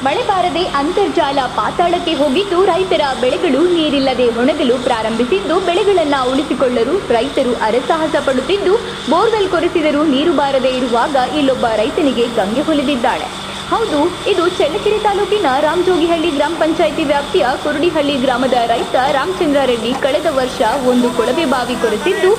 ಮಳೆ ಬಾರದೆ ಅಂತರ್ಜಾಲ ಪಾತಾಳಕ್ಕೆ ಹೋಗಿದ್ದು ರೈತರ ಬೆಳೆಗಳು ನೀರಿಲ್ಲದೆ ಒಣಗಲು ಪ್ರಾರಂಭಿಸಿದ್ದು ಬೆಳೆಗಳನ್ನು ಉಳಿಸಿಕೊಳ್ಳಲು ರೈತರು ಅರಸಾಹಸ ಪಡುತ್ತಿದ್ದು ಬೋರ್ವೆಲ್ ಕೊರೆಸಿದರೂ ನೀರು ಬಾರದೆ ಇರುವಾಗ ಇಲ್ಲೊಬ್ಬ ರೈತನಿಗೆ ಗಂಗೆ ಹೊಲಿದಿದ್ದಾಳೆ. ಹೌದು, ಇದು ಚಳ್ಳಕೆರೆ ತಾಲೂಕಿನ ರಾಮಜೋಗಿಹಳ್ಳಿ ಗ್ರಾಮ ಪಂಚಾಯಿತಿ ವ್ಯಾಪ್ತಿಯ ಕುರುಡಿಹಳ್ಳಿ ಗ್ರಾಮದ ರೈತ ರಾಮಚಂದ್ರ ರೆಡ್ಡಿ ಕಳೆದ ವರ್ಷ ಒಂದು ಕೊಳವೆ ಬಾವಿ ಕೊರೆಸಿದ್ದು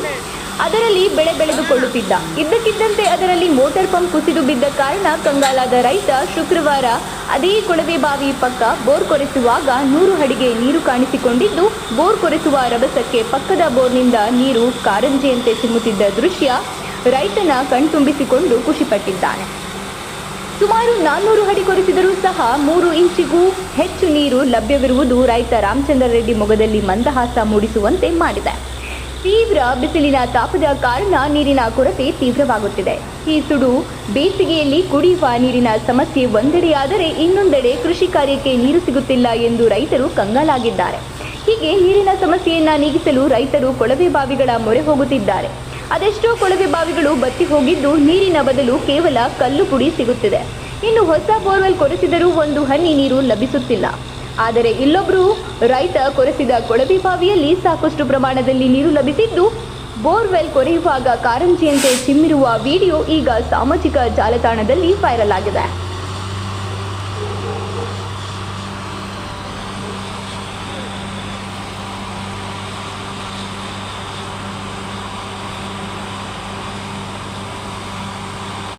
ಅದರಲ್ಲಿ ಬೆಳೆ ಬೆಳೆದುಕೊಳ್ಳುತ್ತಿದ್ದ. ಇದ್ದಕ್ಕಿದ್ದಂತೆ ಅದರಲ್ಲಿ ಮೋಟಾರ್ ಪಂಪ್ ಕುಸಿದು ಬಿದ್ದ ಕಾರಣ ಕಂಗಾಲಾದ ರೈತ ಶುಕ್ರವಾರ ಅದೇ ಕೊಳವೆ ಬಾವಿ ಪಕ್ಕ ಬೋರ್ ಕೊರೆಸುವಾಗ 100 ಅಡಿಗೆ ನೀರು ಕಾಣಿಸಿಕೊಂಡಿದ್ದು, ಬೋರ್ ಕೊರೆಸುವ ರಭಸಕ್ಕೆ ಪಕ್ಕದ ಬೋರ್ನಿಂದ ನೀರು ಕಾರಂಜಿಯಂತೆ ಚಿಮ್ಮುತ್ತಿದ್ದ ದೃಶ್ಯ ರೈತನ ಕಣ್ತುಂಬಿಸಿಕೊಂಡು ಖುಷಿಪಟ್ಟಿದ್ದಾನೆ. ಸುಮಾರು 400 ಅಡಿ ಕೊರೆಸಿದರೂ ಸಹ 3 ಇಂಚಿಗೂ ಹೆಚ್ಚು ನೀರು ಲಭ್ಯವಿರುವುದು ರೈತ ರಾಮಚಂದ್ರ ರೆಡ್ಡಿ ಮೊಗದಲ್ಲಿ ಮಂದಹಾಸ ಮೂಡಿಸುವಂತೆ ಮಾಡಿದೆ. ತೀವ್ರ ಬಿಸಿಲಿನ ತಾಪದ ಕಾರಣ ನೀರಿನ ಕೊರತೆ ತೀವ್ರವಾಗುತ್ತಿದೆ. ಈ ಸುಡು ಬೇಸಿಗೆಯಲ್ಲಿ ಕುಡಿಯುವ ನೀರಿನ ಸಮಸ್ಯೆ ಒಂದೆಡೆಯಾದರೆ ಇನ್ನೊಂದೆಡೆ ಕೃಷಿ ಕಾರ್ಯಕ್ಕೆ ನೀರು ಸಿಗುತ್ತಿಲ್ಲ ಎಂದು ರೈತರು ಕಂಗಾಲಾಗಿದ್ದಾರೆ. ಹೀಗೆ ನೀರಿನ ಸಮಸ್ಯೆಯನ್ನ ನೀಗಿಸಲು ರೈತರು ಕೊಳವೆ ಬಾವಿಗಳ ಮೊರೆ ಹೋಗುತ್ತಿದ್ದಾರೆ. ಅದೆಷ್ಟೋ ಕೊಳವೆ ಬಾವಿಗಳು ಬತ್ತಿ ಹೋಗಿದ್ದು ನೀರಿನ ಬದಲು ಕೇವಲ ಕಲ್ಲು ಪುಡಿ ಸಿಗುತ್ತಿದೆ. ಇನ್ನು ಹೊಸ ಬೋರ್ವೆಲ್ ಕೊರೆಸಿದರೂ ಒಂದು ಹನಿ ನೀರು ಲಭಿಸುತ್ತಿಲ್ಲ. ಆದರೆ ಇಲ್ಲೊಬ್ಬರು ರೈತ ಕೊರೆಸಿದ ಕೊಳವೆ ಬಾವಿಯಲ್ಲಿ ಸಾಕಷ್ಟು ಪ್ರಮಾಣದಲ್ಲಿ ನೀರು ಲಭಿಸಿದ್ದು ಬೋರ್ವೆಲ್ ಕೊರೆಯುವಾಗ ಕಾರಂಜಿಯಂತೆ ಚಿಮ್ಮಿರುವ ವಿಡಿಯೋ ಈಗ ಸಾಮಾಜಿಕ ಜಾಲತಾಣದಲ್ಲಿ ವೈರಲ್ ಆಗಿದೆ.